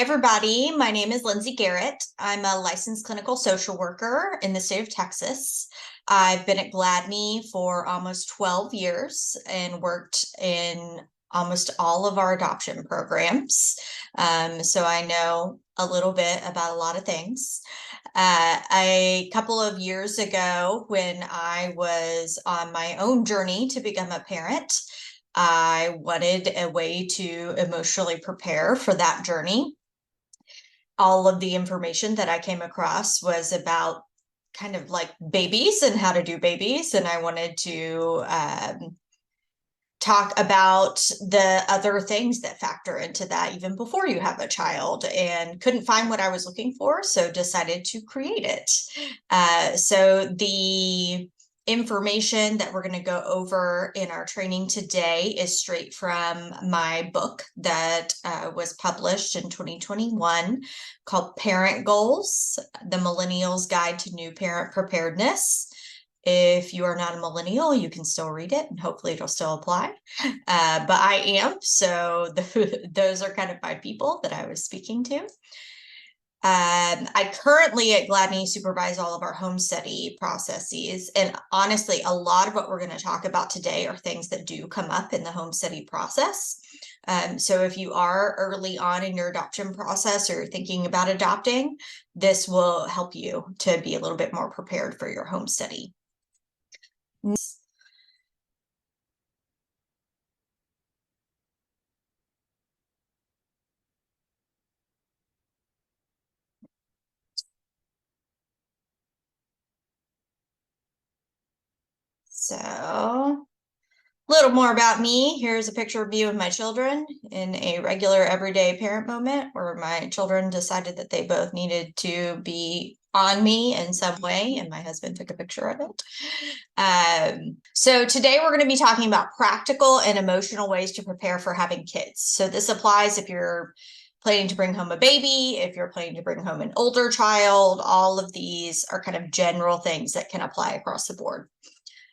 everybody. My name is Lindsay Garrett. I'm a licensed clinical social worker in the state of Texas. I've been at Gladney for almost 12 years and worked in almost all of our adoption programs. So I know a little bit about a lot of things. A couple of years ago, when I was on my own journey to become a parent, I wanted a way to emotionally prepare for that journey. All of the information that I came across was about kind of like babies and how to do babies. And I wanted to talk about the other things that factor into that even before you have a child, and couldn't find what I was looking for, so decided to create it. So the information that we're going to go over in our training today is straight from my book that was published in 2021 called Parent Goals: The Millennial's Guide to New Parent Preparedness. If you are not a millennial, you can still read it and hopefully it'll still apply. But I am, so those are kind of my people that I was speaking to. I currently at Gladney supervise all of our home study processes. And honestly, a lot of what we're going to talk about today are things that do come up in the home study process. So if you are early on in your adoption process or thinking about adopting, this will help you to be a little bit more prepared for your home study. So a little more about me. Here's a picture of me with my children in a regular everyday parent moment where my children decided that they both needed to be on me in some way, and my husband took a picture of it. So today we're going to be talking about practical and emotional ways to prepare for having kids. So this applies if you're planning to bring home a baby, if you're planning to bring home an older child. All of these are kind of general things that can apply across the board.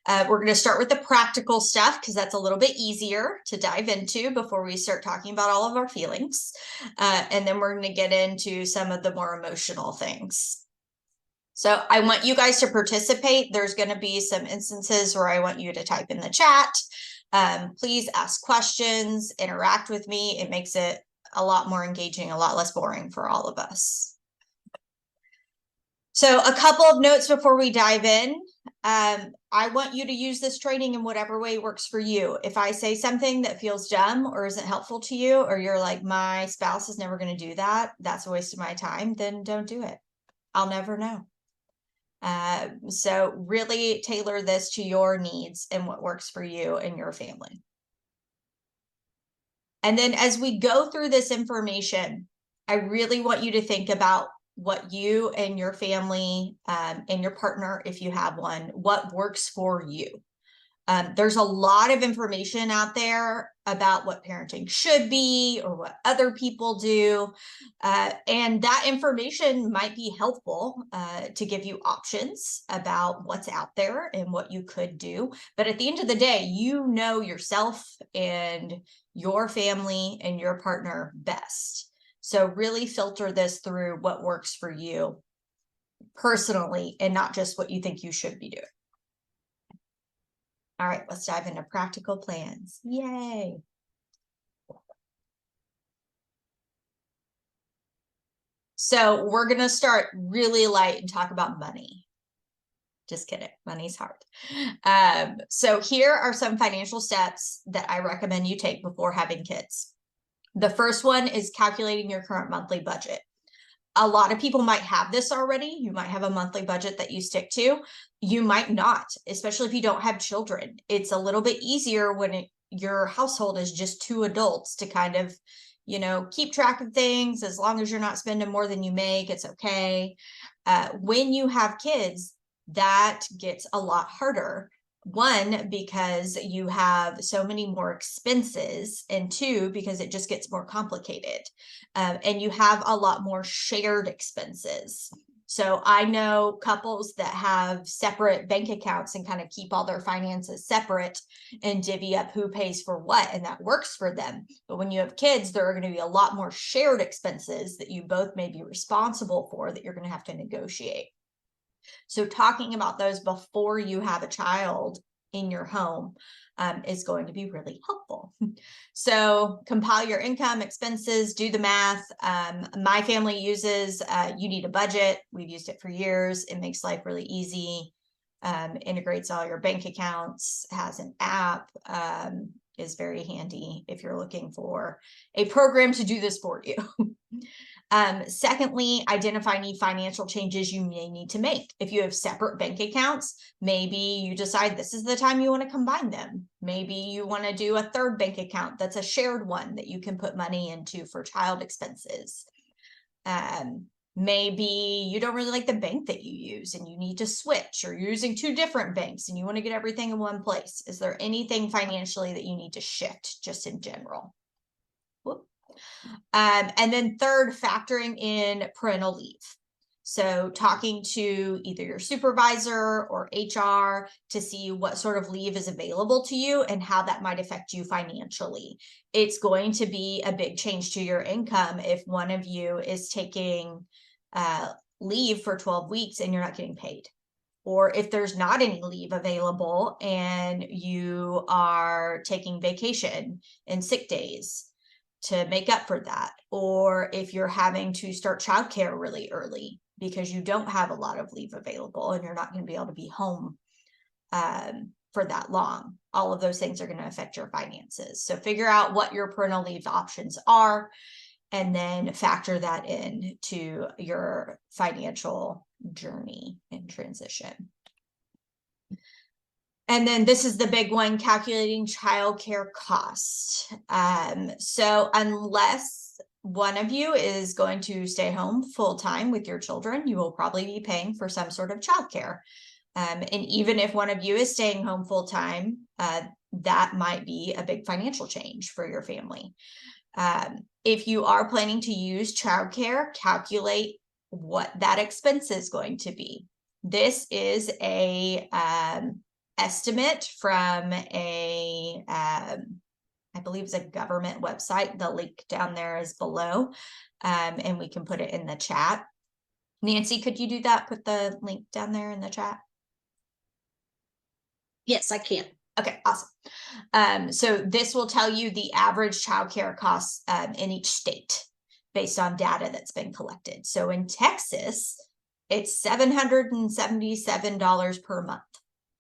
We're going to start with the practical stuff because that's a little bit easier to dive into before we start talking about all of our feelings. And then we're going to get into some of the more emotional things. So I want you guys to participate. There's going to be some instances where I want you to type in the chat. Please ask questions, interact with me. It makes it a lot more engaging, a lot less boring for all of us. So a couple of notes before we dive in. I want you to use this training in whatever way works for you. If I say something that feels dumb or isn't helpful to you, or you're like, my spouse is never going to do that, that's a waste of my time, then don't do it. I'll never know. So really tailor this to your needs and what works for you and your family. And then as we go through this information, I really want you to think about what you and your family and your partner, if you have one, what works for you. There's a lot of information out there about what parenting should be or what other people do. And that information might be helpful to give you options about what's out there and what you could do. But at the end of the day, you know yourself and your family and your partner best. So really filter this through what works for you personally and not just what you think you should be doing. All right, let's dive into practical plans. Yay. So we're going to start really light and talk about money. Just kidding. Money's hard. So here are some financial steps that I recommend you take before having kids. The first one is calculating your current monthly budget. A lot of people might have this already. You might have a monthly budget that you stick to. You might not, especially if you don't have children. It's a little bit easier when your household is just two adults to kind of, keep track of things. As long as you're not spending more than you make, it's okay. When you have kids, that gets a lot harder. One, because you have so many more expenses, and two, because it just gets more complicated. And you have a lot more shared expenses. So I know couples that have separate bank accounts and kind of keep all their finances separate and divvy up who pays for what, and that works for them. But when you have kids, there are going to be a lot more shared expenses that you both may be responsible for that you're going to have to negotiate. So talking about those before you have a child in your home is going to be really helpful. So compile your income, expenses, do the math. My family uses You Need a Budget. We've used it for years. It makes life really easy, integrates all your bank accounts, has an app, is very handy if you're looking for a program to do this for you. Secondly, identify any financial changes you may need to make. If you have separate bank accounts, maybe you decide this is the time you want to combine them. Maybe you want to do a third bank account that's a shared one that you can put money into for child expenses. Maybe you don't really like the bank that you use and you need to switch, or you're using two different banks and you want to get everything in one place. Is there anything financially that you need to shift just in general? Whoop. And then third, factoring in parental leave. So talking to either your supervisor or HR to see what sort of leave is available to you and how that might affect you financially. It's going to be a big change to your income if one of you is taking leave for 12 weeks and you're not getting paid. Or if there's not any leave available and you are taking vacation and sick days to make up for that, or if you're having to start childcare really early because you don't have a lot of leave available and you're not going to be able to be home for that long. All of those things are going to affect your finances. So figure out what your parental leave options are and then factor that in to your financial journey and transition. And then this is the big one, calculating childcare costs. So unless one of you is going to stay home full time with your children, you will probably be paying for some sort of childcare. And even if one of you is staying home full time, that might be a big financial change for your family. If you are planning to use childcare, calculate what that expense is going to be. This is a estimate from a I believe it's a government website. The link down there is below, and we can put it in the chat. Nancy, could you do that? Put the link down there in the chat. Yes, I can. Okay, awesome. So this will tell you the average childcare costs in each state based on data that's been collected. So in Texas, it's $777 per month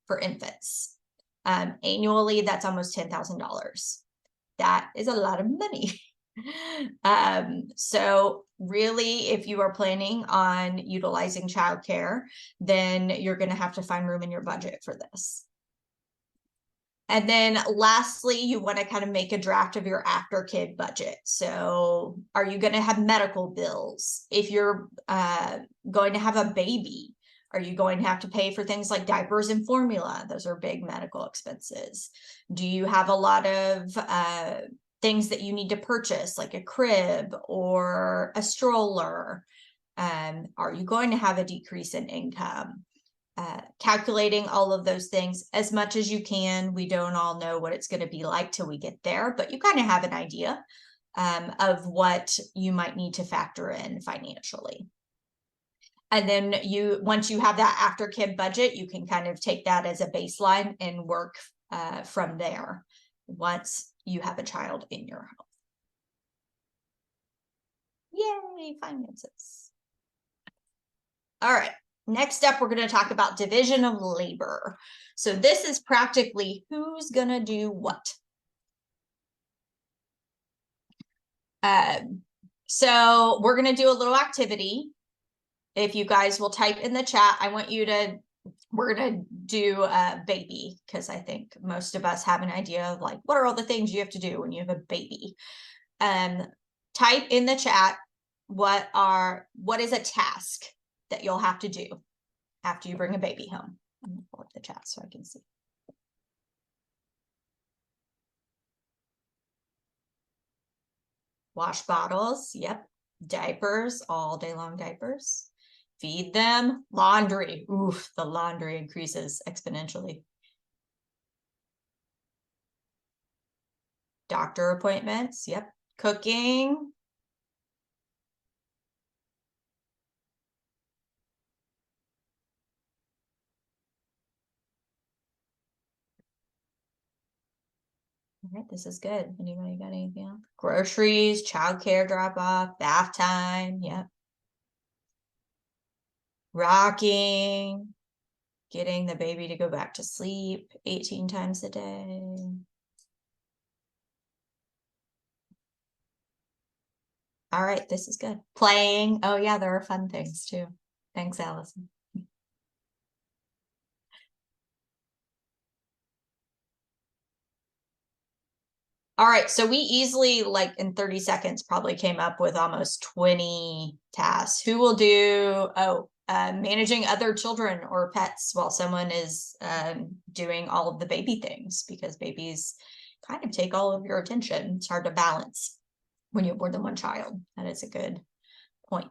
for infants. Annually, that's almost $10,000. That is a lot of money. So really, if you are planning on utilizing childcare, then you're going to have to find room in your budget for this. And then lastly, you want to kind of make a draft of your after kid budget. So are you going to have medical bills? If you're going to have a baby, are you going to have to pay for things like diapers and formula? Those are big medical expenses. Do you have a lot of things that you need to purchase, like a crib or a stroller? Are you going to have a decrease in income? Calculating all of those things as much as you can. We don't all know what it's going to be like till we get there, but you kind of have an idea of what you might need to factor in financially. And then once you have that after kid budget, you can kind of take that as a baseline and work from there once you have a child in your home. Yay, finances. All right. Next up, we're going to talk about division of labor. So this is practically who's going to do what. So we're going to do a little activity. If you guys will type in the chat, we're going to do a baby, because I think most of us have an idea of like, what are all the things you have to do when you have a baby? Type in the chat, what is a task that you'll have to do after you bring a baby home. I'm gonna pull up the chat so I can see. Wash bottles, yep. Diapers, all day long diapers. Feed them. Laundry. Oof, the laundry increases exponentially. Doctor appointments. Yep. Cooking. All right, this is good. Anybody got anything else? Groceries, childcare drop off, bath time. Yep. Rocking, getting the baby to go back to sleep 18 times a day. All right, this is good. Playing. Oh yeah, there are fun things too. Thanks, Allison. All right, so we easily, like in 30 seconds, probably came up with almost 20 tasks. Who will do, managing other children or pets while someone is doing all of the baby things, because babies kind of take all of your attention. It's hard to balance when you have more than one child. That is a good point.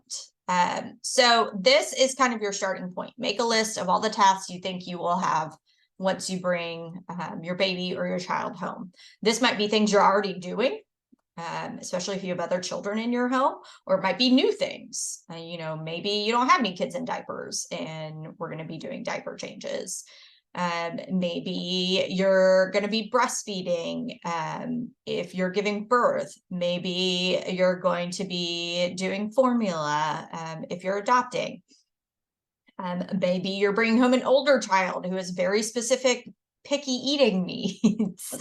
So this is kind of your starting point. Make a list of all the tasks you think you will have once you bring your baby or your child home. This might be things you're already doing, especially if you have other children in your home, or it might be new things. You know, maybe you don't have any kids in diapers and we're going to be doing diaper changes. Maybe you're going to be breastfeeding. If you're giving birth, maybe you're going to be doing formula. If you're adopting, maybe you're bringing home an older child who has very specific picky eating needs.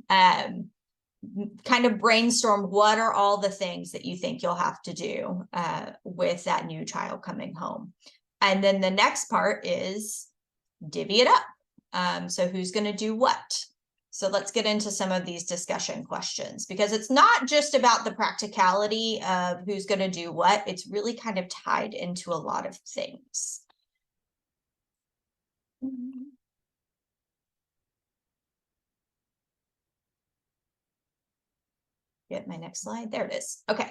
Kind of brainstorm what are all the things that you think you'll have to do with that new child coming home. And then the next part is divvy it up. So who's going to do what? So let's get into some of these discussion questions, because it's not just about the practicality of who's going to do what. It's really kind of tied into a lot of things. Get my next slide. There it is. Okay.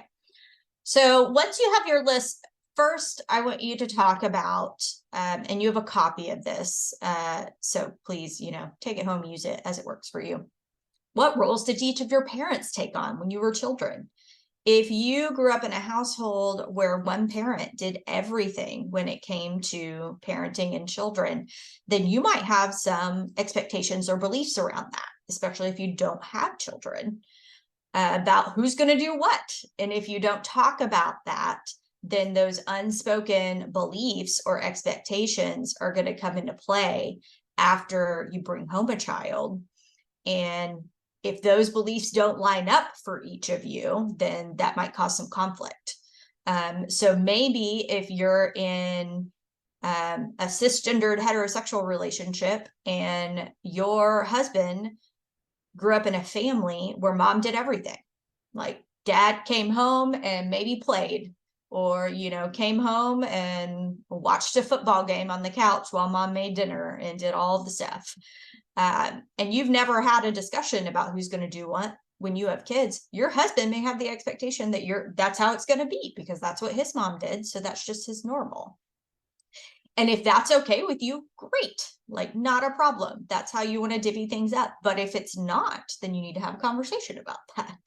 So once you have your list, first, I want you to talk about, and you have a copy of this, so please, you know, take it home, use it as it works for you. What roles did each of your parents take on when you were children? If you grew up in a household where one parent did everything when it came to parenting and children, then you might have some expectations or beliefs around that, especially if you don't have children, about who's going to do what. And if you don't talk about that, then those unspoken beliefs or expectations are going to come into play after you bring home a child. And if those beliefs don't line up for each of you, then that might cause some conflict. So maybe if you're in a cisgendered heterosexual relationship and your husband grew up in a family where mom did everything, like dad came home and maybe played, or, you know, came home and watched a football game on the couch while mom made dinner and did all the stuff. And you've never had a discussion about who's going to do what. When you have kids, your husband may have the expectation that that's how it's going to be because that's what his mom did. So that's just his normal. And if that's okay with you, great, like not a problem. That's how you want to divvy things up. But if it's not, then you need to have a conversation about that.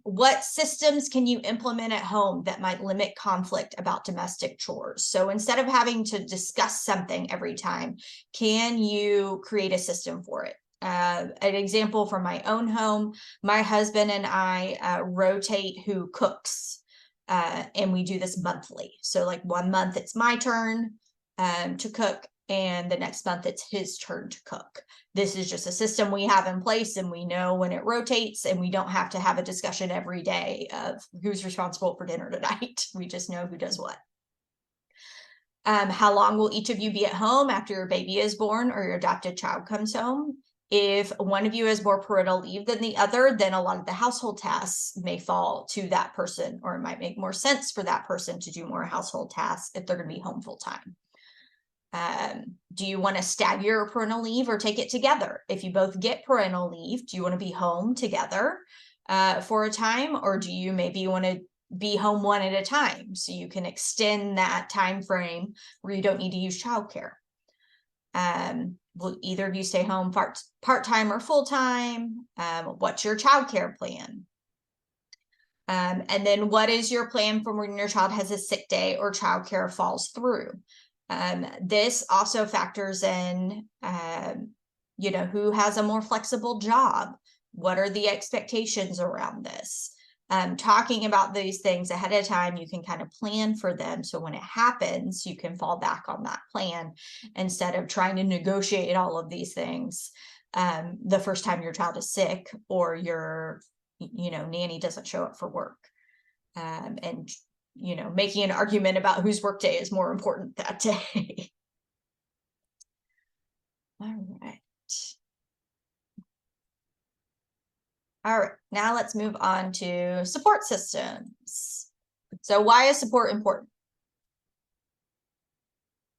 What systems can you implement at home that might limit conflict about domestic chores? So instead of having to discuss something every time, can you create a system for it? An example from my own home, my husband and I rotate who cooks. And we do this monthly. So like 1 month it's my turn to cook, and the next month it's his turn to cook. This is just a system we have in place, and we know when it rotates, and we don't have to have a discussion every day of who's responsible for dinner tonight. We just know who does what. How long will each of you be at home after your baby is born or your adopted child comes home? If one of you has more parental leave than the other, then a lot of the household tasks may fall to that person, or it might make more sense for that person to do more household tasks if they're going to be home full time. Do you want to stagger your parental leave or take it together? If you both get parental leave, do you want to be home together for a time, or do you maybe want to be home one at a time. So you can extend that time frame where you don't need to use childcare. Will either of you stay home part-time or full-time? What's your childcare plan? And then what is your plan for when your child has a sick day or childcare falls through? This also factors in, who has a more flexible job? What are the expectations around this? Talking about these things ahead of time, you can kind of plan for them. So when it happens, you can fall back on that plan instead of trying to negotiate all of these things the first time your child is sick or your nanny doesn't show up for work. And making an argument about whose work day is more important that day. All right, now let's move on to support systems. So why is support important?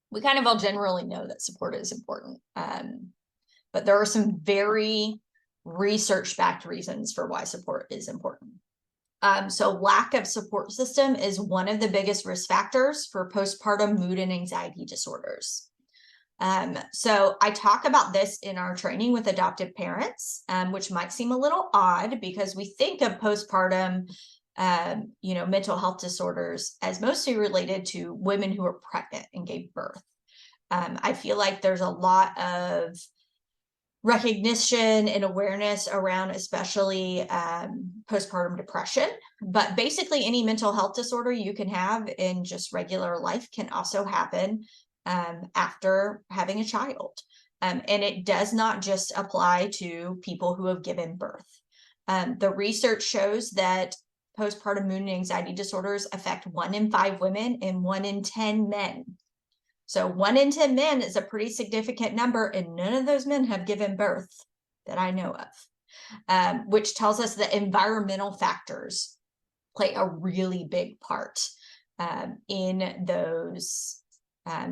We kind of all generally know that support is important, but there are some very research-backed reasons for why support is important. So lack of support system is one of the biggest risk factors for postpartum mood and anxiety disorders. So I talk about this in our training with adoptive parents, which might seem a little odd because we think of postpartum, mental health disorders as mostly related to women who are pregnant and gave birth. I feel like there's a lot of recognition and awareness around especially postpartum depression, but basically any mental health disorder you can have in just regular life can also happen after having a child. And it does not just apply to people who have given birth. The research shows that postpartum mood and anxiety disorders affect 1 in 5 women and 1 in 10 men. So 1 in 10 men is a pretty significant number, and none of those men have given birth that I know of, which tells us that environmental factors play a really big part in those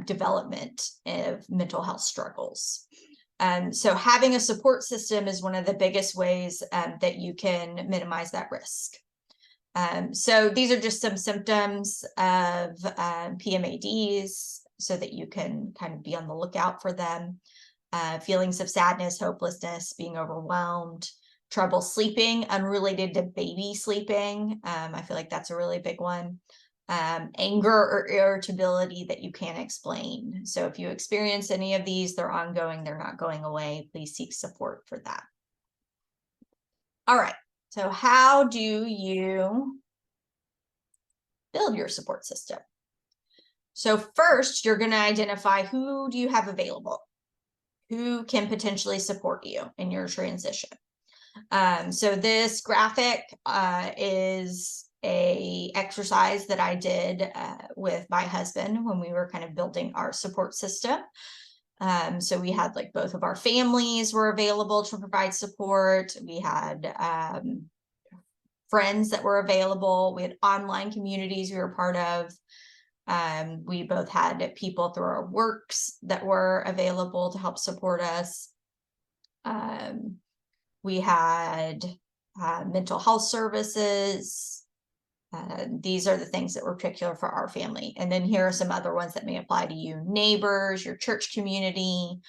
development of mental health struggles. So having a support system is one of the biggest ways that you can minimize that risk. So these are just some symptoms of PMADs so that you can kind of be on the lookout for them. Feelings of sadness, hopelessness, being overwhelmed, trouble sleeping, unrelated to baby sleeping. I feel like that's a really big one. Anger or irritability that you can't explain. So if you experience any of these, they're ongoing, they're not going away, please seek support for that. All right, so how do you build your support system? So first, you're going to identify who do you have available, who can potentially support you in your transition. So this graphic is a exercise that I did with my husband when we were kind of building our support system. So we had like both of our families were available to provide support. We had friends that were available. We had online communities we were part of. We both had people through our works that were available to help support us. We had mental health services. These are the things that were particular for our family. And then here are some other ones that may apply to you: neighbors, your church community.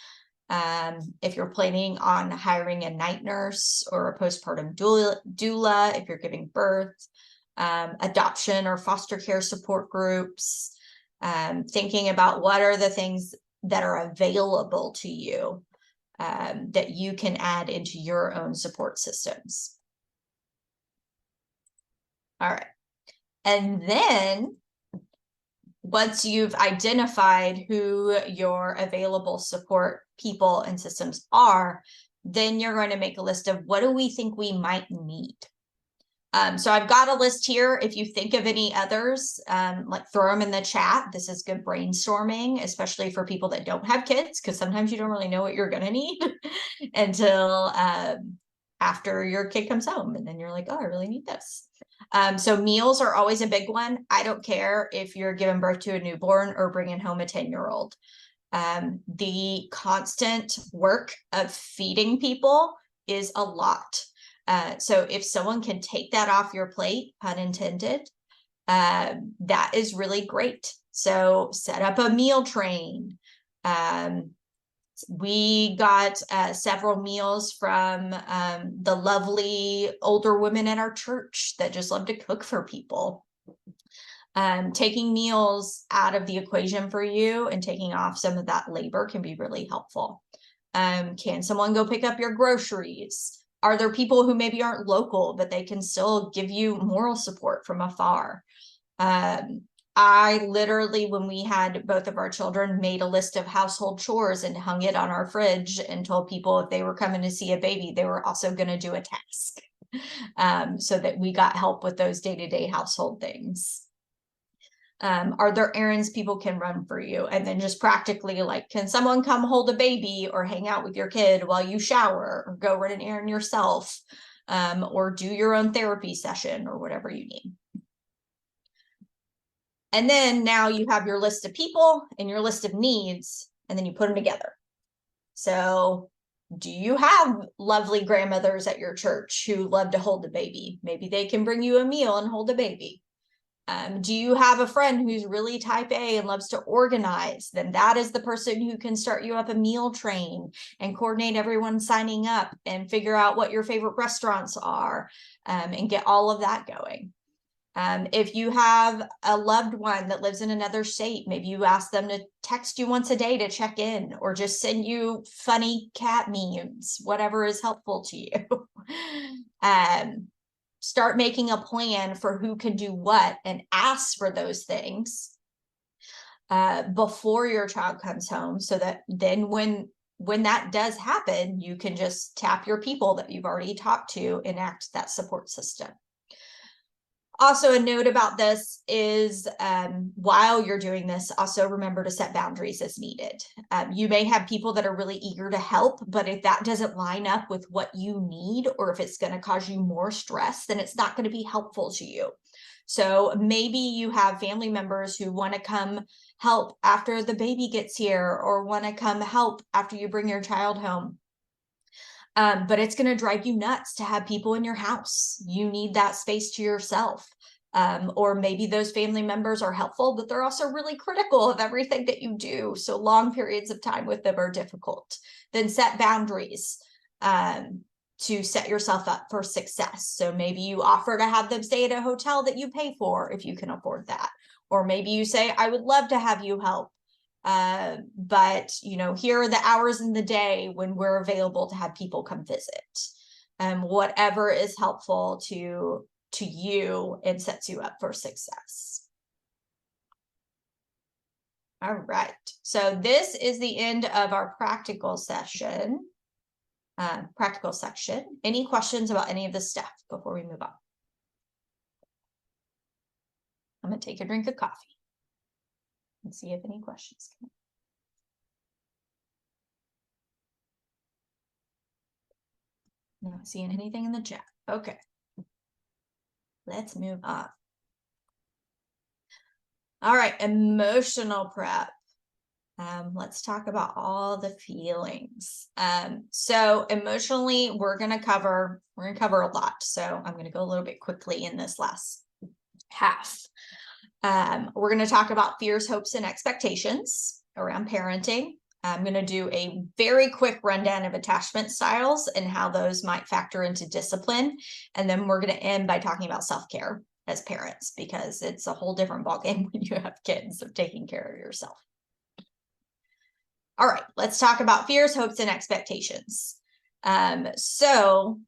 If you're planning on hiring a night nurse or a postpartum doula, if you're giving birth, adoption or foster care support groups, thinking about what are the things that are available to you that you can add into your own support systems. All right. And then once you've identified who your available support people and systems are, then you're going to make a list of what do we think we might need. So I've got a list here. If you think of any others, like throw them in the chat. This is good brainstorming, especially for people that don't have kids, because sometimes you don't really know what you're going to need until after your kid comes home. And then you're like, oh, I really need this. So meals are always a big one. I don't care if you're giving birth to a newborn or bringing home a 10-year-old. The constant work of feeding people is a lot. So if someone can take that off your plate, pun intended, That is really great. So set up a meal train. We got several meals from the lovely older women at our church that just love to cook for people. Taking meals out of the equation for you and taking off some of that labor can be really helpful. Can someone go pick up your groceries? Are there people who maybe aren't local, but they can still give you moral support from afar? I literally, when we had both of our children, made a list of household chores and hung it on our fridge and told people if they were coming to see a baby, they were also going to do a task, so that we got help with those day-to-day household things. Are there errands people can run for you? And then just practically, like, can someone come hold a baby or hang out with your kid while you shower, or go run an errand yourself, or do your own therapy session or whatever you need. And then now you have your list of people and your list of needs, and then you put them together. So do you have lovely grandmothers at your church who love to hold a baby? Maybe they can bring you a meal and hold a baby. Do you have a friend who's really type A and loves to organize? Then that is the person who can start you up a meal train and coordinate everyone signing up and figure out what your favorite restaurants are, and get all of that going. If you have a loved one that lives in another state, maybe you ask them to text you once a day to check in, or just send you funny cat memes, whatever is helpful to you. Start making a plan for who can do what and ask for those things before your child comes home, so that then when that does happen, you can just tap your people that you've already talked to, enact that support system. Also, a note about this is, while you're doing this, also remember to set boundaries as needed. You may have people that are really eager to help, but if that doesn't line up with what you need, or if it's going to cause you more stress, then it's not going to be helpful to you. So maybe you have family members who want to come help after the baby gets here, or want to come help after you bring your child home. But it's going to drive you nuts to have people in your house. You need that space to yourself. Or maybe those family members are helpful, but they're also really critical of everything that you do. So long periods of time with them are difficult. Then set boundaries to set yourself up for success. So maybe you offer to have them stay at a hotel that you pay for if you can afford that. Or maybe you say, I would love to have you help. But here are the hours in the day when we're available to have people come visit. Whatever is helpful to you and sets you up for success. All right, so this is the end of our practical session. Practical section. Any questions about any of this stuff before we move on? I'm gonna take a drink of coffee and see if any questions come up. Not seeing anything in the chat. Okay. Let's move on. All right, emotional prep. Let's talk about all the feelings. So emotionally, we're gonna cover a lot. So I'm gonna go a little bit quickly in this last half. We're going to talk about fears, hopes, and expectations around parenting. I'm going to do a very quick rundown of attachment styles and how those might factor into discipline. And then we're going to end by talking about self-care as parents, because it's a whole different ballgame when you have kids of taking care of yourself. All right, let's talk about fears, hopes, and expectations. So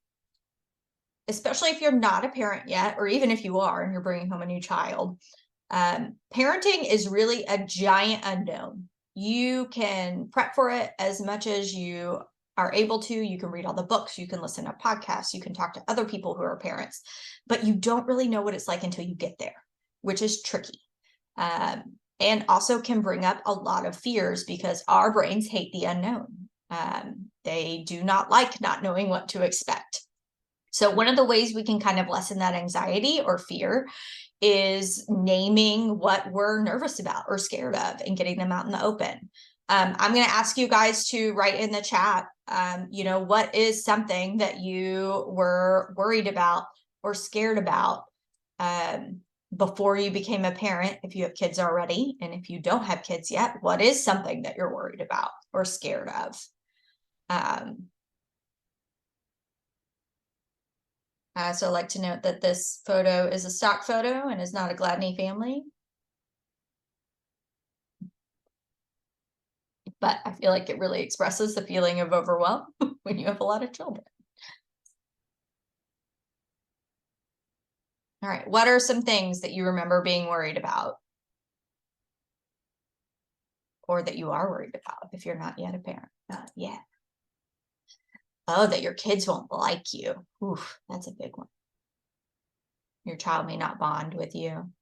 especially if you're not a parent yet, or even if you are and you're bringing home a new child, parenting is really a giant unknown. You can prep for it as much as you are able to. You can read all the books, you can listen to podcasts, you can talk to other people who are parents, but you don't really know what it's like until you get there, which is tricky. And also can bring up a lot of fears, because our brains hate the unknown. They do not like not knowing what to expect. So one of the ways we can kind of lessen that anxiety or fear is naming what we're nervous about or scared of and getting them out in the open. I'm going to ask you guys to write in the chat, what is something that you were worried about or scared about before you became a parent, if you have kids already, and if you don't have kids yet, what is something that you're worried about or scared of? I also like to note that this photo is a stock photo and is not a Gladney family. But I feel like it really expresses the feeling of overwhelm when you have a lot of children. All right, what are some things that you remember being worried about? Or that you are worried about if you're not yet a parent? Yeah. Oh, that your kids won't like you. Oof, that's a big one. Your child may not bond with you.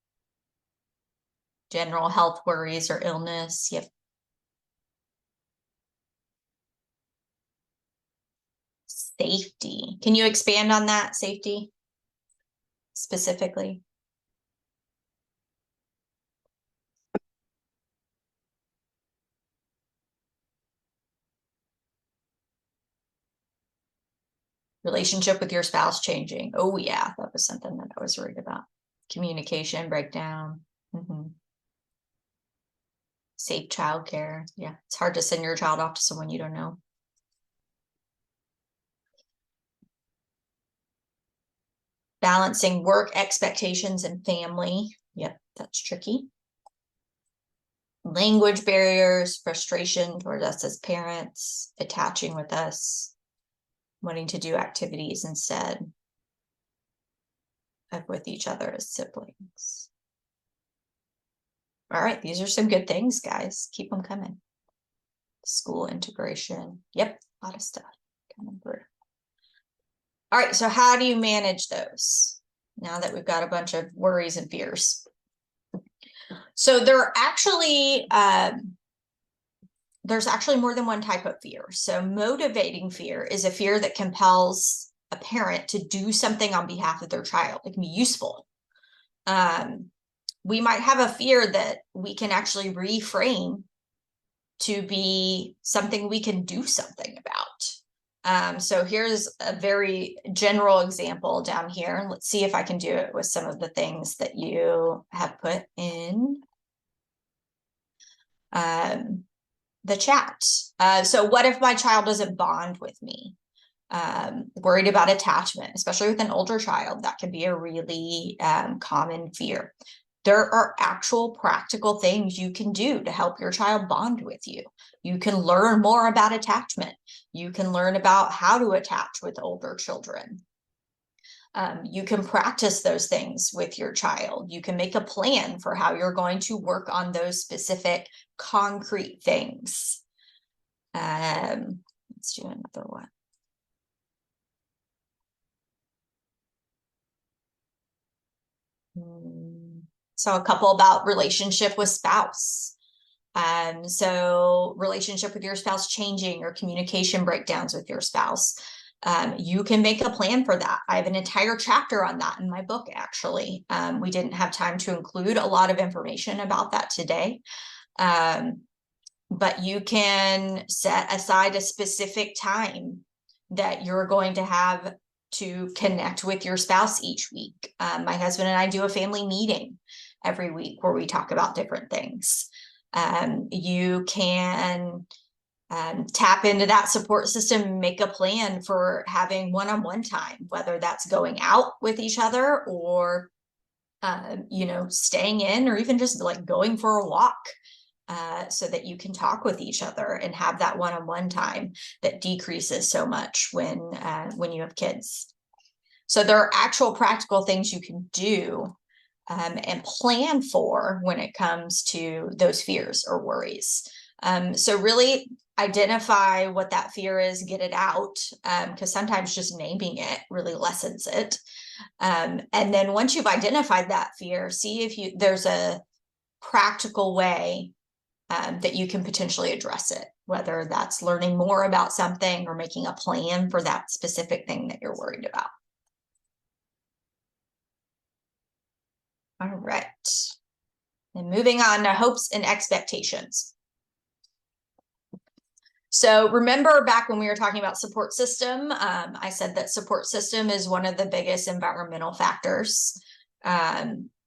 General health worries or illness. Yep. Safety. Can you expand on that, safety, specifically? Relationship with your spouse changing. Oh yeah, that was something that I was worried about. Communication breakdown. Safe childcare. Yeah, it's hard to send your child off to someone you don't know. Balancing work expectations and family. Yep, that's tricky. Language barriers, frustration toward us as parents, attaching with us, wanting to do activities instead of with each other as siblings. All right, these are some good things, guys. Keep them coming. School integration. Yep, a lot of stuff coming through. All right, so how do you manage those now that we've got a bunch of worries and fears? So there's actually more than one type of fear. So motivating fear is a fear that compels a parent to do something on behalf of their child. It can be useful. We might have a fear that we can actually reframe to be something we can do something about. So here's a very general example down here. Let's see if I can do it with some of the things that you have put in the chat. So what if my child doesn't bond with me? Worried about attachment, especially with an older child, that can be a really common fear. There are actual practical things you can do to help your child bond with you. You can learn more about attachment. You can learn about how to attach with older children. You can practice those things with your child. You can make a plan for how you're going to work on those specific concrete things. Let's do another one. So a couple about relationship with spouse. So relationship with your spouse changing or communication breakdowns with your spouse. You can make a plan for that. I have an entire chapter on that in my book, actually. We didn't have time to include a lot of information about that today. But you can set aside a specific time that you're going to have to connect with your spouse each week. My husband and I do a family meeting every week where we talk about different things. You can tap into that support system, make a plan for having one-on-one time, whether that's going out with each other or, staying in or even just like going for a walk. So that you can talk with each other and have that one-on-one time that decreases so much when you have kids. So there are actual practical things you can do and plan for when it comes to those fears or worries. So really identify what that fear is, get it out, because sometimes just naming it really lessens it. And then once you've identified that fear, see if there's a practical way that you can potentially address it, whether that's learning more about something or making a plan for that specific thing that you're worried about. All right. And moving on to hopes and expectations. So remember back when we were talking about support system, I said that support system is one of the biggest environmental factors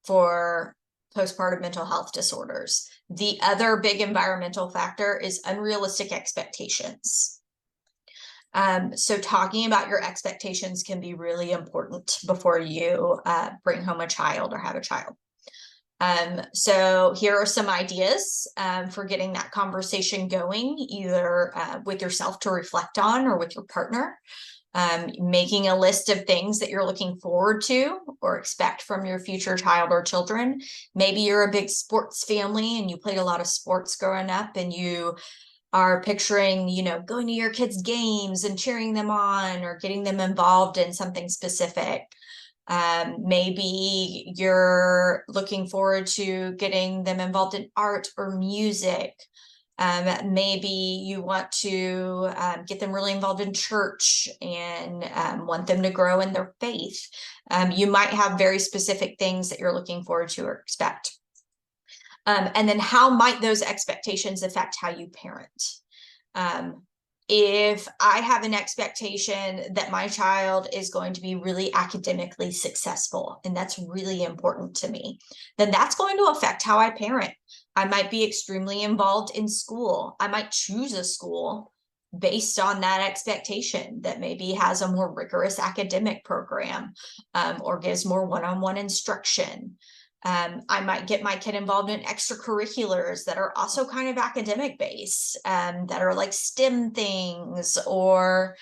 for postpartum mental health disorders. The other big environmental factor is unrealistic expectations. So talking about your expectations can be really important before you bring home a child or have a child. So here are some ideas for getting that conversation going, either with yourself to reflect on or with your partner. Making a list of things that you're looking forward to or expect from your future child or children. Maybe you're a big sports family and you played a lot of sports growing up, and you are picturing, you know, going to your kids' games and cheering them on or getting them involved in something specific. Maybe you're looking forward to getting them involved in art or music. Maybe you want to get them really involved in church and want them to grow in their faith. You might have very specific things that you're looking forward to or expect. And then how might those expectations affect how you parent? If I have an expectation that my child is going to be really academically successful, and that's really important to me, then that's going to affect how I parent. I might be extremely involved in school. I might choose a school based on that expectation that maybe has a more rigorous academic program or gives more one-on-one instruction. I might get my kid involved in extracurriculars that are also kind of academic based, that are like STEM things, or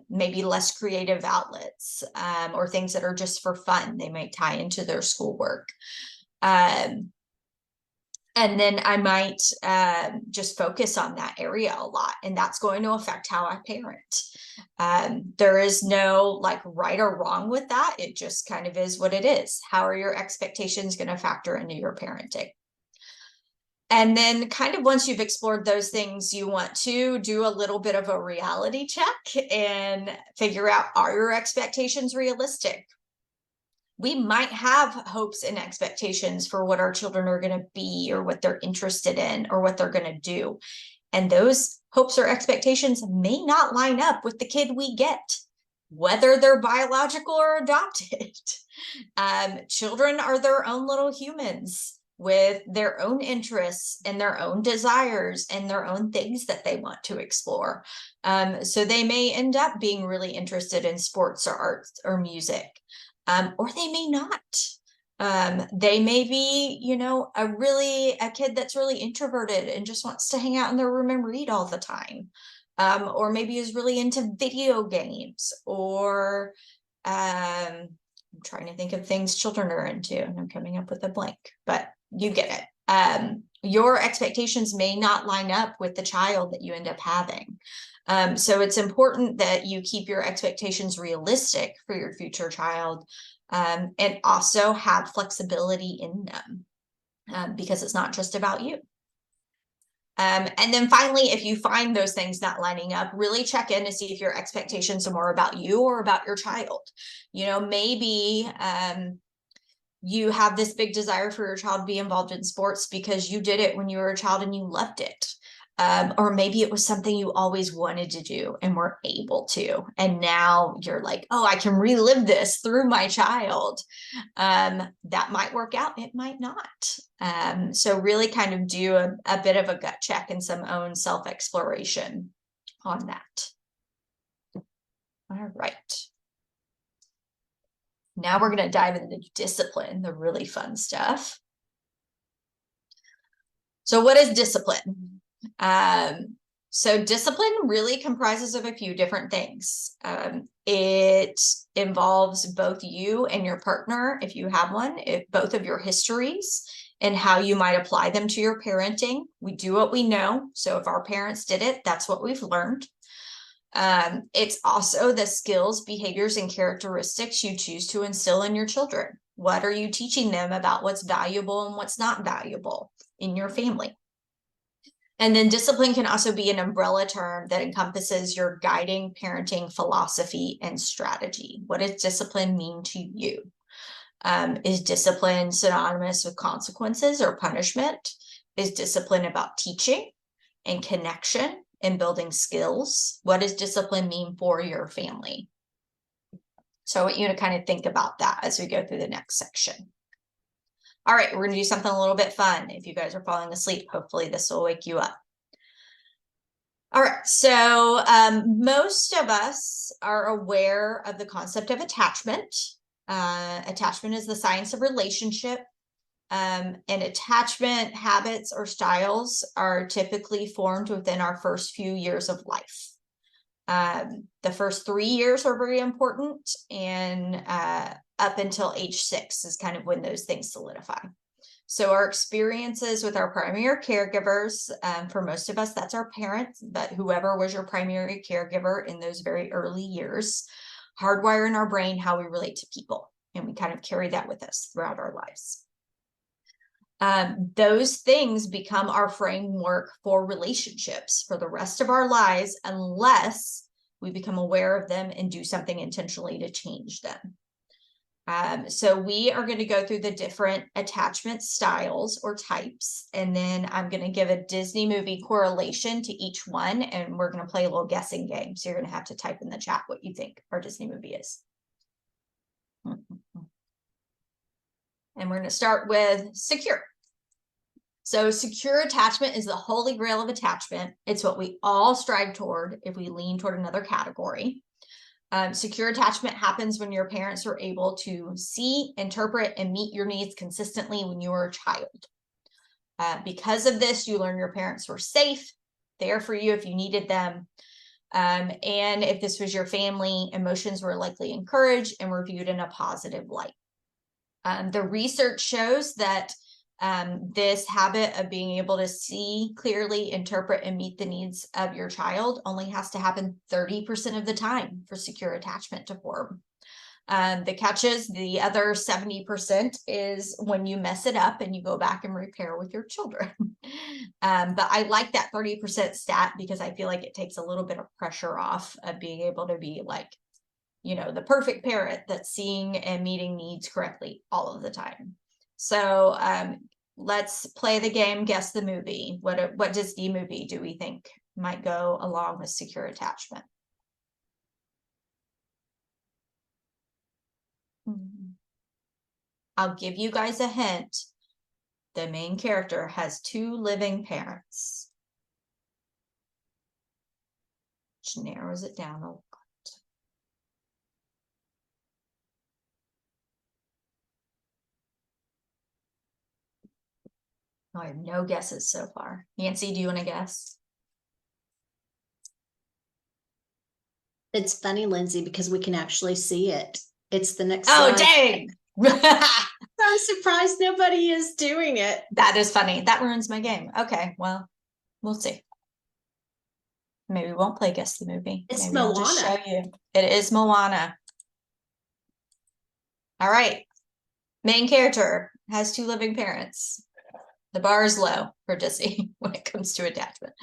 maybe less creative outlets, or things that are just for fun. They might tie into their schoolwork. And then I might just focus on that area a lot, and that's going to affect how I parent. There is no like right or wrong with that. It just kind of is what it is. How are your expectations going to factor into your parenting? And then kind of once you've explored those things, you want to do a little bit of a reality check and figure out, are your expectations realistic? We might have hopes and expectations for what our children are going to be or what they're interested in or what they're going to do. And those hopes or expectations may not line up with the kid we get, whether they're biological or adopted. Children are their own little humans with their own interests and their own desires and their own things that they want to explore. So they may end up being really interested in sports or arts or music. Or they may not. They may be, you know, a kid that's really introverted and just wants to hang out in their room and read all the time. Or maybe is really into video games, or I'm trying to think of things children are into, and I'm coming up with a blank, but you get it. Your expectations may not line up with the child that you end up having. So it's important that you keep your expectations realistic for your future child, and also have flexibility in them, because it's not just about you. And then finally, if you find those things not lining up, really check in to see if your expectations are more about you or about your child. You know, maybe you have this big desire for your child to be involved in sports because you did it when you were a child and you loved it. Or maybe it was something you always wanted to do and were able to. And now you're like, oh, I can relive this through my child. That might work out. It might not. So really kind of do a bit of a gut check and some own self-exploration on that. All right. Now we're going to dive into discipline, the really fun stuff. So what is discipline? So discipline really comprises of a few different things. It involves both you and your partner, if you have one, both of your histories and how you might apply them to your parenting. We do what we know. So if our parents did it, that's what we've learned. It's also the skills, behaviors, and characteristics you choose to instill in your children. What are you teaching them about what's valuable and what's not valuable in your family? And then discipline can also be an umbrella term that encompasses your guiding parenting philosophy and strategy. What does discipline mean to you? Is discipline synonymous with consequences or punishment? Is discipline about teaching and connection and building skills? What does discipline mean for your family? So I want you to kind of think about that as we go through the next section. All right, we're going to do something a little bit fun. If you guys are falling asleep, hopefully this will wake you up. All right, so most of us are aware of the concept of attachment. Attachment is the science of relationship. And attachment habits or styles are typically formed within our first few years of life. The first 3 years are very important, and up until age 6 is kind of when those things solidify. So our experiences with our primary caregivers, for most of us, that's our parents, but whoever was your primary caregiver in those very early years, hardwire in our brain how we relate to people, and we kind of carry that with us throughout our lives. Those things become our framework for relationships for the rest of our lives, unless we become aware of them and do something intentionally to change them. So we are going to go through the different attachment styles or types, and then I'm going to give a Disney movie correlation to each one, and we're going to play a little guessing game. So you're going to have to type in the chat what you think our Disney movie is. And we're going to start with secure. So secure attachment is the holy grail of attachment. It's what we all strive toward if we lean toward another category. Secure attachment happens when your parents are able to see, interpret, and meet your needs consistently when you were a child. Because of this, you learn your parents were safe, there for you if you needed them. And if this was your family, emotions were likely encouraged and were viewed in a positive light. The research shows that this habit of being able to see clearly, interpret, and meet the needs of your child only has to happen 30% of the time for secure attachment to form. The catch is the other 70% is when you mess it up and you go back and repair with your children. But I like that 30% stat because I feel like it takes a little bit of pressure off of being able to be like, you know, the perfect parent that's seeing and meeting needs correctly all of the time. So let's play the game, guess the movie. What Disney movie do we think might go along with secure attachment? I'll give you guys a hint. The main character has 2 living parents, which narrows it down a lot. I have no guesses so far. Nancy, do you want to guess? It's funny, Lindsay, because we can actually see it. It's the next Oh, slide. dang! I'm surprised nobody is doing it. That is funny. That ruins my game. Okay, well, we'll see. Maybe we won't play Guess the Movie. It's Maybe I'll just Moana. show you. It is Moana. All right. Main character has 2 living parents. The bar is low for Disney when it comes to attachment.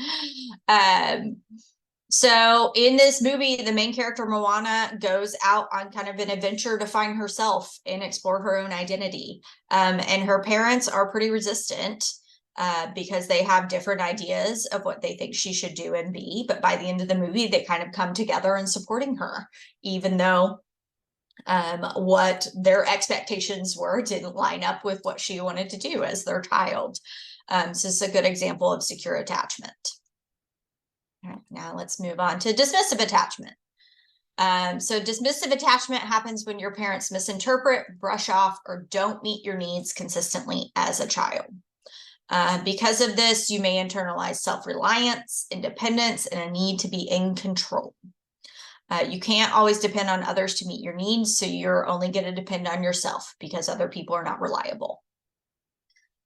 So in this movie, the main character, Moana, goes out on kind of an adventure to find herself and explore her own identity. And her parents are pretty resistant because they have different ideas of what they think she should do and be. But by the end of the movie, they kind of come together in supporting her, even though what their expectations were didn't line up with what she wanted to do as their child. So this is a good example of secure attachment. All right, now let's move on to dismissive attachment. So dismissive attachment happens when your parents misinterpret, brush off, or don't meet your needs consistently as a child. Because of this, you may internalize self-reliance, independence, and a need to be in control. You can't always depend on others to meet your needs, so you're only going to depend on yourself because other people are not reliable.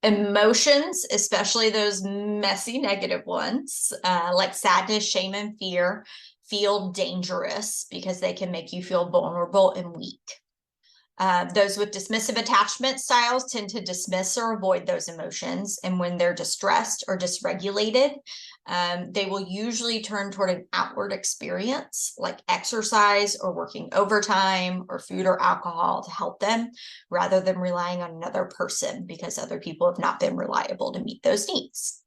Emotions, especially those messy negative ones, like sadness, shame, and fear, feel dangerous because they can make you feel vulnerable and weak. Those with dismissive attachment styles tend to dismiss or avoid those emotions, and when they're distressed or dysregulated, they will usually turn toward an outward experience like exercise or working overtime or food or alcohol to help them, rather than relying on another person because other people have not been reliable to meet those needs.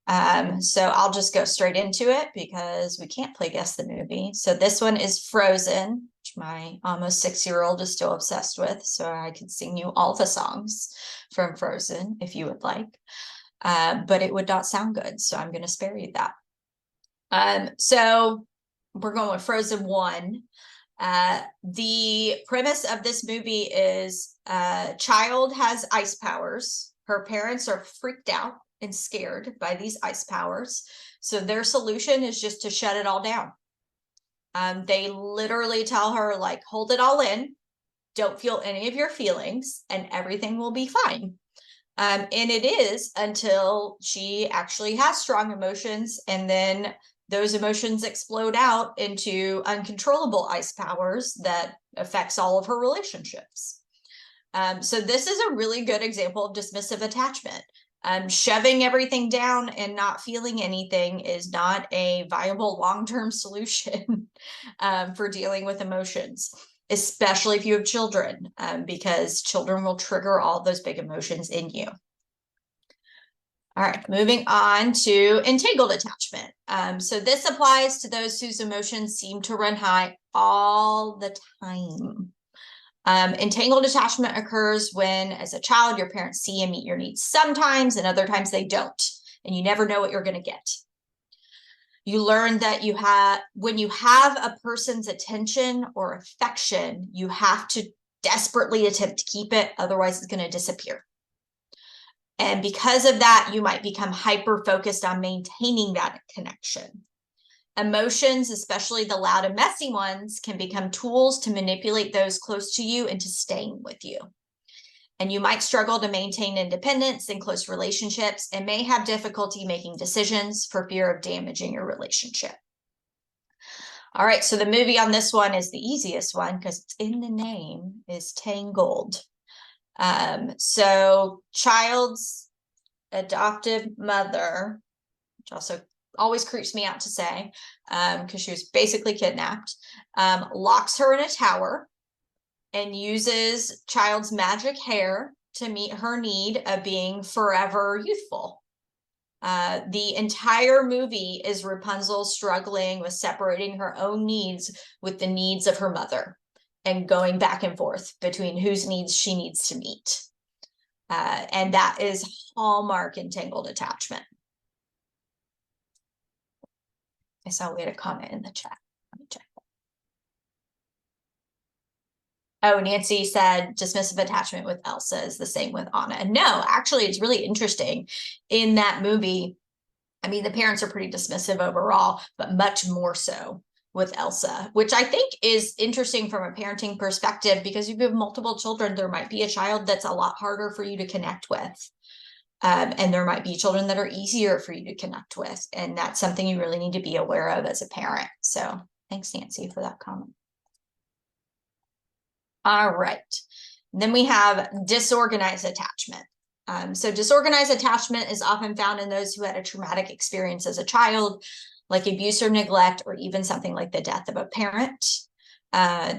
So I'll just go straight into it because we can't play Guess the Movie. So this one is Frozen, which my almost 6-year-old is still obsessed with. So I could sing you all the songs from Frozen if you would like. But it would not sound good. So I'm going to spare you that. So we're going with Frozen 1. The premise of this movie is a child has ice powers. Her parents are freaked out and scared by these ice powers. So their solution is just to shut it all down. They literally tell her, like, hold it all in, don't feel any of your feelings, and everything will be fine. And it is until she actually has strong emotions, and then those emotions explode out into uncontrollable ice powers that affects all of her relationships. So this is a really good example of dismissive attachment. Shoving everything down and not feeling anything is not a viable long-term solution for dealing with emotions, especially if you have children, because children will trigger all those big emotions in you. All right, moving on to entangled attachment. So this applies to those whose emotions seem to run high all the time. Entangled attachment occurs when, as a child, your parents see and meet your needs sometimes, and other times they don't, and you never know what you're going to get. You learn that when you have a person's attention or affection, you have to desperately attempt to keep it, otherwise it's going to disappear. And because of that, you might become hyper-focused on maintaining that connection. Emotions, especially the loud and messy ones, can become tools to manipulate those close to you into staying with you. And you might struggle to maintain independence in close relationships and may have difficulty making decisions for fear of damaging your relationship. All right, so the movie on this one is the easiest one because it's in the name, is Tangled. So child's adoptive mother, which also always creeps me out to say, because she was basically kidnapped, locks her in a tower and uses child's magic hair to meet her need of being forever youthful. The entire movie is Rapunzel struggling with separating her own needs with the needs of her mother and going back and forth between whose needs she needs to meet. And that is hallmark entangled attachment. I saw we had a comment in the chat. Let me check. Oh, Nancy said dismissive attachment with Elsa is the same with Anna. No, actually, it's really interesting. In that movie, I mean, the parents are pretty dismissive overall, but much more so with Elsa, which I think is interesting from a parenting perspective, because if you have multiple children, there might be a child that's a lot harder for you to connect with. And there might be children that are easier for you to connect with. And that's something you really need to be aware of as a parent. So thanks, Nancy, for that comment. All right. And then we have disorganized attachment. So disorganized attachment is often found in those who had a traumatic experience as a child, like abuse or neglect, or even something like the death of a parent.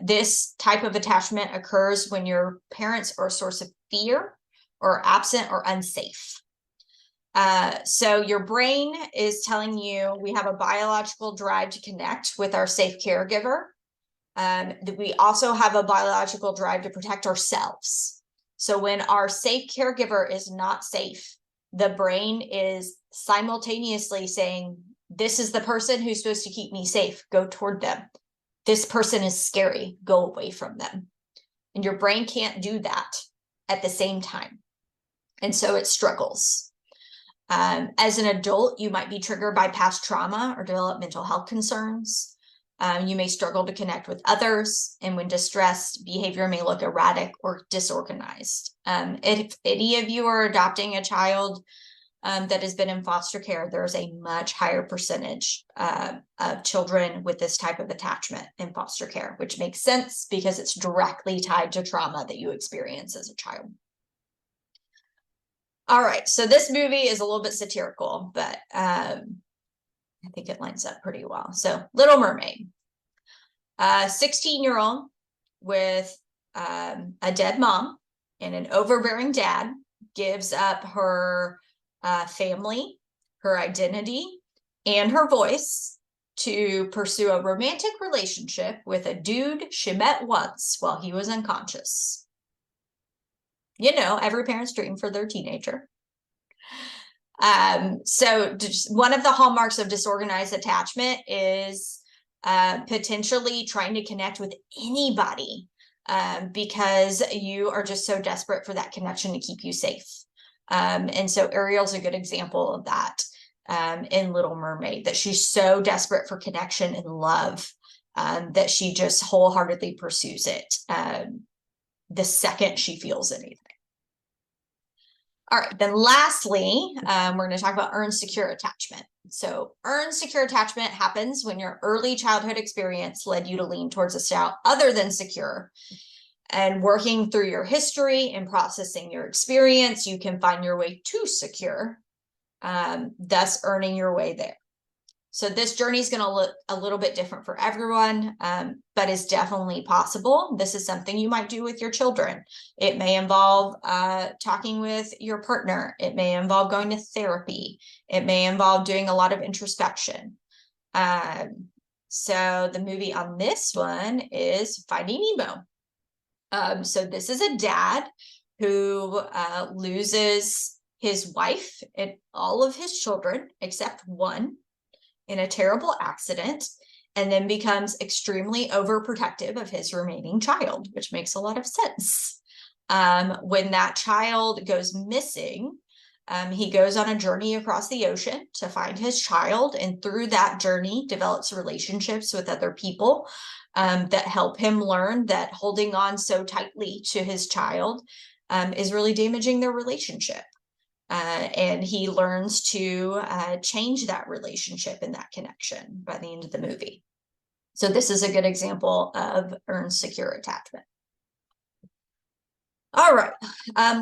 This type of attachment occurs when your parents are a source of fear, or absent, or unsafe. So your brain is telling you we have a biological drive to connect with our safe caregiver. We also have a biological drive to protect ourselves. So when our safe caregiver is not safe, the brain is simultaneously saying, this is the person who's supposed to keep me safe, go toward them. This person is scary, go away from them. And your brain can't do that at the same time. And so it struggles. As an adult, you might be triggered by past trauma or develop mental health concerns. You may struggle to connect with others, and when distressed, behavior may look erratic or disorganized. If any of you are adopting a child that has been in foster care, there's a much higher percentage of children with this type of attachment in foster care, which makes sense because it's directly tied to trauma that you experience as a child. All right, so this movie is a little bit satirical, but I think it lines up pretty well. So Little Mermaid, 16-year-old with a dead mom and an overbearing dad gives up her family, her identity, and her voice to pursue a romantic relationship with a dude she met once while he was unconscious. You know, every parent's dream for their teenager. So one of the hallmarks of disorganized attachment is potentially trying to connect with anybody because you are just so desperate for that connection to keep you safe. And so Ariel's a good example of that in Little Mermaid, that she's so desperate for connection and love that she just wholeheartedly pursues it the second she feels anything. All right, then lastly, we're going to talk about earned secure attachment. So earned secure attachment happens when your early childhood experience led you to lean towards a style other than secure. And working through your history and processing your experience, you can find your way to secure, thus earning your way there. So this journey is going to look a little bit different for everyone, but is definitely possible. This is something you might do with your children. It may involve talking with your partner. It may involve going to therapy. It may involve doing a lot of introspection. So the movie on this one is Finding Nemo. So this is a dad who loses his wife and all of his children except one in a terrible accident, and then becomes extremely overprotective of his remaining child, which makes a lot of sense. When that child goes missing, he goes on a journey across the ocean to find his child, and through that journey develops relationships with other people that help him learn that holding on so tightly to his child is really damaging their relationship. And he learns to change that relationship and that connection by the end of the movie. So this is a good example of earned secure attachment. All right,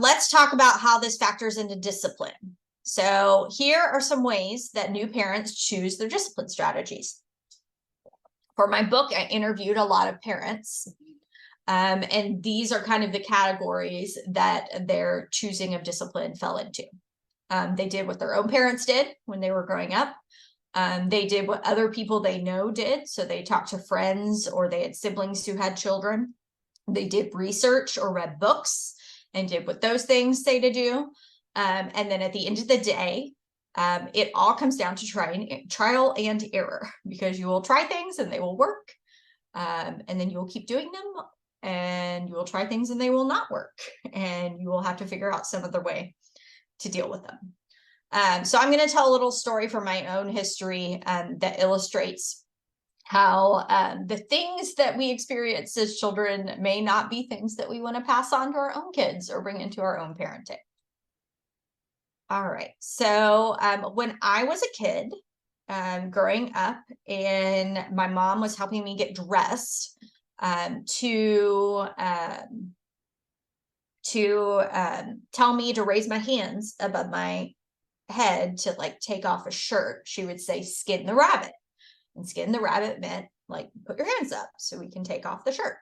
let's talk about how this factors into discipline. So here are some ways that new parents choose their discipline strategies. For my book, I interviewed a lot of parents, and these are kind of the categories that their choosing of discipline fell into. They did what their own parents did when they were growing up. They did what other people they know did. So they talked to friends, or they had siblings who had children. They did research or read books and did what those things say to do. And then at the end of the day, it all comes down to trial and error, because you will try things and they will work. And then you will keep doing them, and you will try things and they will not work. And you will have to figure out some other way to deal with them. So I'm going to tell a little story from my own history that illustrates how the things that we experience as children may not be things that we want to pass on to our own kids or bring into our own parenting. All right. So when I was a kid, growing up, and my mom was helping me get dressed to tell me to raise my hands above my head to like take off a shirt, she would say, "Skin the rabbit." And skin the rabbit meant like put your hands up so we can take off the shirt.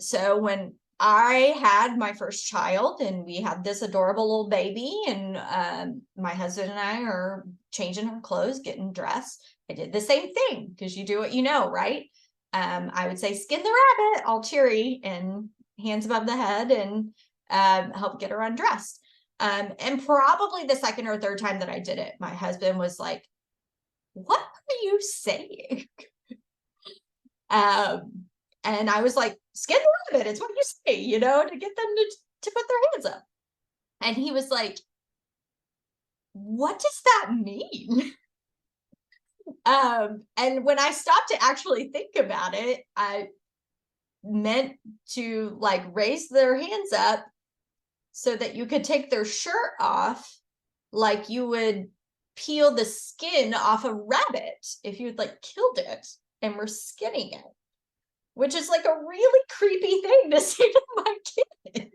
So when I had my first child and we had this adorable little baby, and my husband and I are changing our clothes, getting dressed, I did the same thing, because you do what you know, right? I would say, "Skin the rabbit," all cheery, and hands above the head, and help get her undressed. And probably the second or third time that I did it, my husband was like, "What are you saying?" And I was like, "Skin the rabbit, it's what you say, you know, to get them to put their hands up." And he was like, "What does that mean?" And when I stopped to actually think about it, I meant to like raise their hands up so that you could take their shirt off, like you would peel the skin off a rabbit if you'd like killed it and were skinning it, which is like a really creepy thing to say to my kid.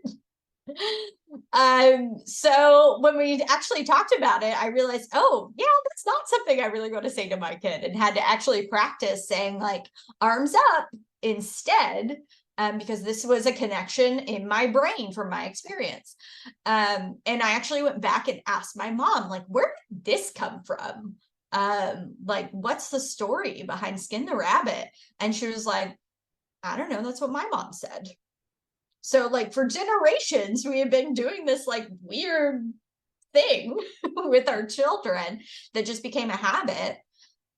So when we actually talked about it, I realized, oh yeah, that's not something I really want to say to my kid, and had to actually practice saying like arms up instead, because this was a connection in my brain from my experience. And I actually went back and asked my mom, like, where did this come from? like, what's the story behind Skin the Rabbit? And she was like, I don't know, that's what my mom said. So like for generations, we have been doing this like weird thing with our children that just became a habit.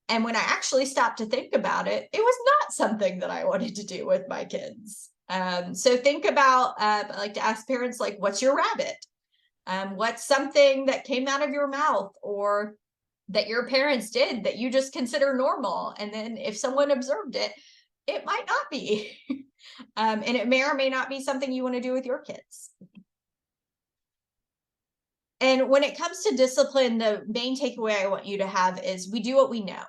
And when I actually stopped to think about it, it was not something that I wanted to do with my kids. So think about, I like to ask parents, like, what's your rabbit? What's something that came out of your mouth or that your parents did that you just consider normal? And then if someone observed it, it might not be. And it may or may not be something you want to do with your kids. And when it comes to discipline, the main takeaway I want you to have is we do what we know.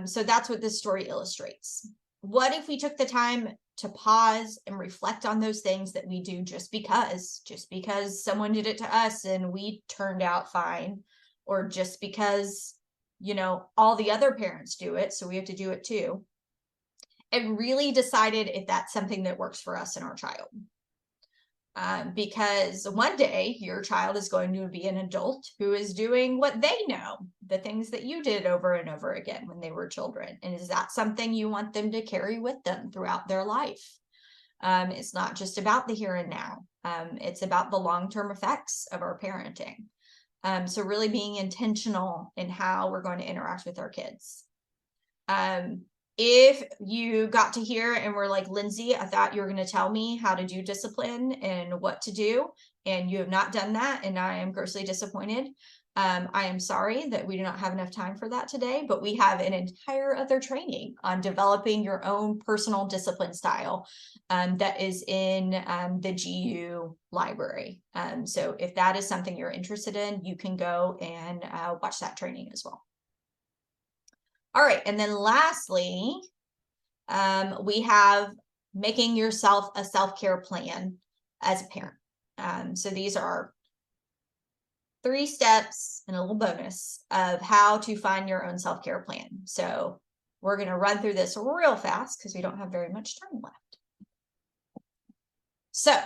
So that's what this story illustrates. What if we took the time to pause and reflect on those things that we do just because someone did it to us and we turned out fine, or just because, you know, all the other parents do it, so we have to do it too, and really decided if that's something that works for us and our child. Because one day your child is going to be an adult who is doing what they know, the things that you did over and over again when they were children. And is that something you want them to carry with them throughout their life? It's not just about the here and now. It's about the long-term effects of our parenting. So really being intentional in how we're going to interact with our kids. If you got to hear and were like, Lindsay, I thought you were going to tell me how to do discipline and what to do, and you have not done that, and I am grossly disappointed. I am sorry that we do not have enough time for that today, but we have an entire other training on developing your own personal discipline style that is in the GU library. So if that is something you're interested in, you can go and watch that training as well. All right, and then lastly, we have making yourself a self-care plan as a parent. So these are 3 steps and a little bonus of how to find your own self-care plan. So we're going to run through this real fast because we don't have very much time left. So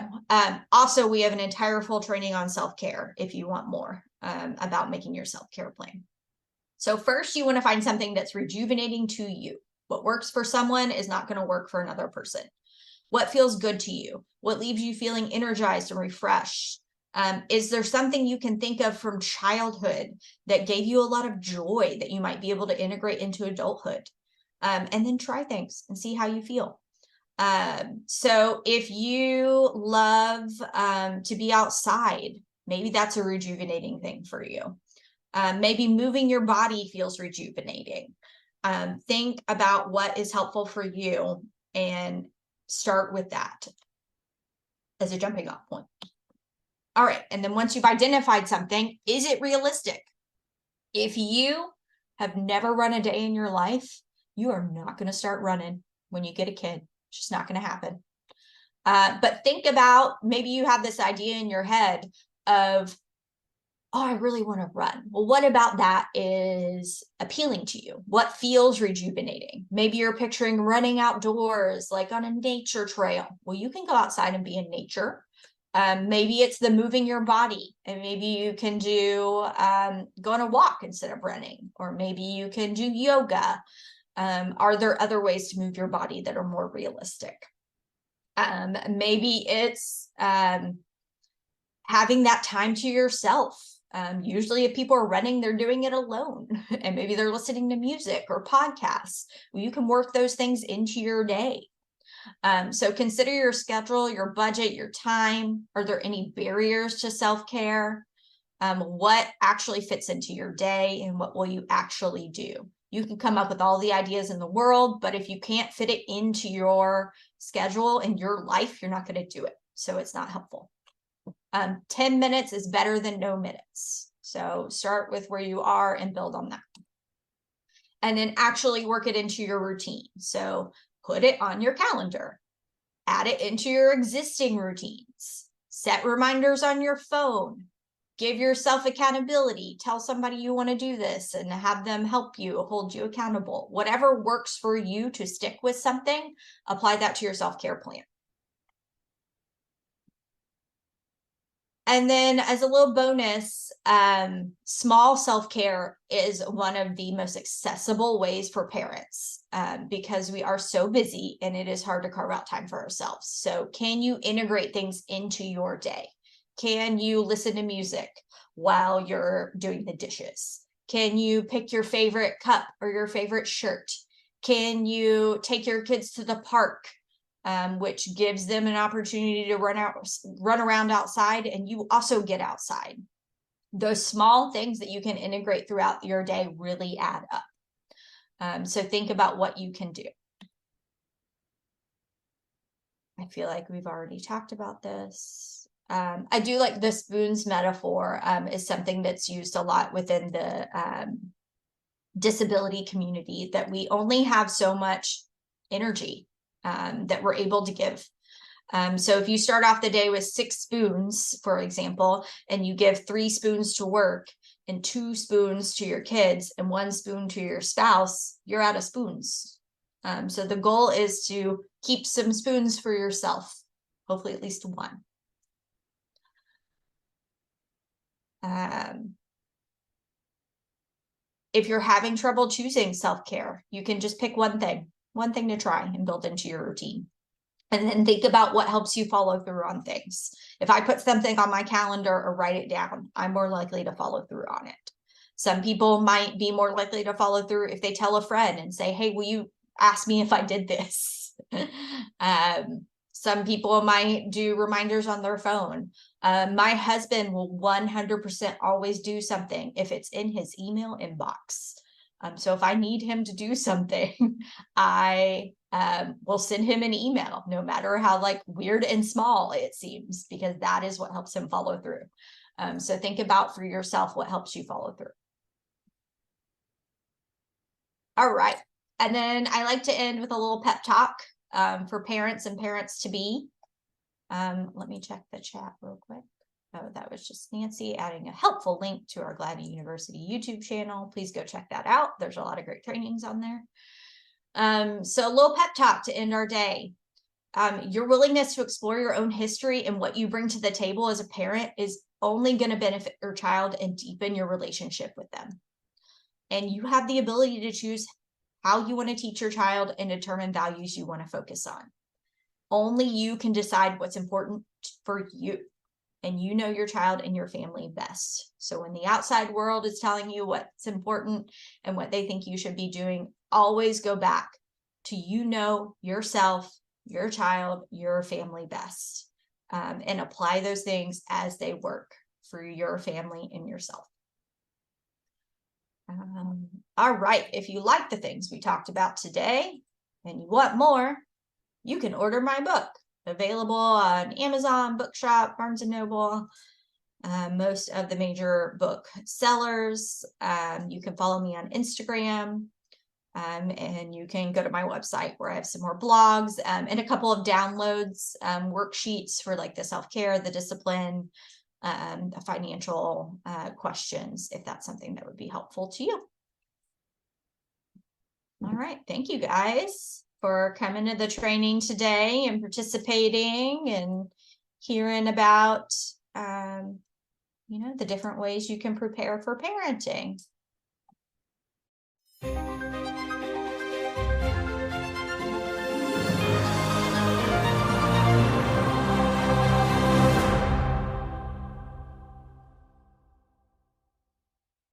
also we have an entire full training on self-care if you want more about making your self-care plan. So first, you want to find something that's rejuvenating to you. What works for someone is not going to work for another person. What feels good to you? What leaves you feeling energized and refreshed? Is there something you can think of from childhood that gave you a lot of joy that you might be able to integrate into adulthood? And then try things and see how you feel. So if you love to be outside, maybe that's a rejuvenating thing for you. Maybe moving your body feels rejuvenating. Think about what is helpful for you and start with that as a jumping off point. All right, and then once you've identified something, is it realistic? If you have never run a day in your life, you are not going to start running when you get a kid. It's just not going to happen. But think about, maybe you have this idea in your head of, oh, I really want to run. Well, what about that is appealing to you? What feels rejuvenating? Maybe you're picturing running outdoors, like on a nature trail. Well, you can go outside and be in nature. Maybe it's the moving your body, and maybe you can do go on a walk instead of running, or maybe you can do yoga. Are there other ways to move your body that are more realistic? Maybe it's having that time to yourself. Usually if people are running, they're doing it alone, and maybe they're listening to music or podcasts. Well, you can work those things into your day. So consider your schedule, your budget, your time. Are there any barriers to self-care? What actually fits into your day, and what will you actually do? You can come up with all the ideas in the world, but if you can't fit it into your schedule and your life, you're not going to do it. So it's not helpful. 10 minutes is better than no minutes. So start with where you are and build on that. And then actually work it into your routine. So put it on your calendar, add it into your existing routines, set reminders on your phone, give yourself accountability, tell somebody you want to do this and have them help you, hold you accountable. Whatever works for you to stick with something, apply that to your self-care plan. And then as a little bonus, small self-care is one of the most accessible ways for parents, because we are so busy and it is hard to carve out time for ourselves. So can you integrate things into your day? Can you listen to music while you're doing the dishes? Can you pick your favorite cup or your favorite shirt? Can you take your kids to the park, which gives them an opportunity to run around outside, and you also get outside? Those small things that you can integrate throughout your day really add up. So think about what you can do. I feel like we've already talked about this. I do like the spoons metaphor, is something that's used a lot within the disability community, that we only have so much energy that we're able to give. So if you start off the day with 6 spoons, for example, and you give 3 spoons to work and 2 spoons to your kids and 1 spoon to your spouse, you're out of spoons. So the goal is to keep some spoons for yourself, hopefully at least 1. If you're having trouble choosing self-care, you can just pick one thing to try and build into your routine. And then think about what helps you follow through on things. If I put something on my calendar or write it down, I'm more likely to follow through on it. Some people might be more likely to follow through if they tell a friend and say, hey, will you ask me if I did this? Some people might do reminders on their phone. My husband will 100% always do something if it's in his email inbox. So if I need him to do something, I will send him an email, no matter how like weird and small it seems, because that is what helps him follow through. So think about for yourself what helps you follow through. All right. And then I like to end with a little pep talk for parents and parents to be. Let me check the chat real quick. Oh, that was just Nancy adding a helpful link to our Gladney University YouTube channel. Please go check that out. There's a lot of great trainings on there. So a little pep talk to end our day. Your willingness to explore your own history and what you bring to the table as a parent is only going to benefit your child and deepen your relationship with them. And you have the ability to choose how you want to teach your child and determine values you want to focus on. Only you can decide what's important for you. And you know your child and your family best. So when the outside world is telling you what's important and what they think you should be doing, always go back to you know yourself, your child, your family best, and apply those things as they work for your family and yourself. All right, if you like the things we talked about today and you want more, you can order my book. Available on Amazon, Bookshop, Barnes & Noble, most of the major book sellers. You can follow me on Instagram, and you can go to my website where I have some more blogs and a couple of downloads, worksheets for like the self-care, the discipline, the financial questions, if that's something that would be helpful to you. All right, thank you guys for coming to the training today and participating and hearing about, the different ways you can prepare for parenting.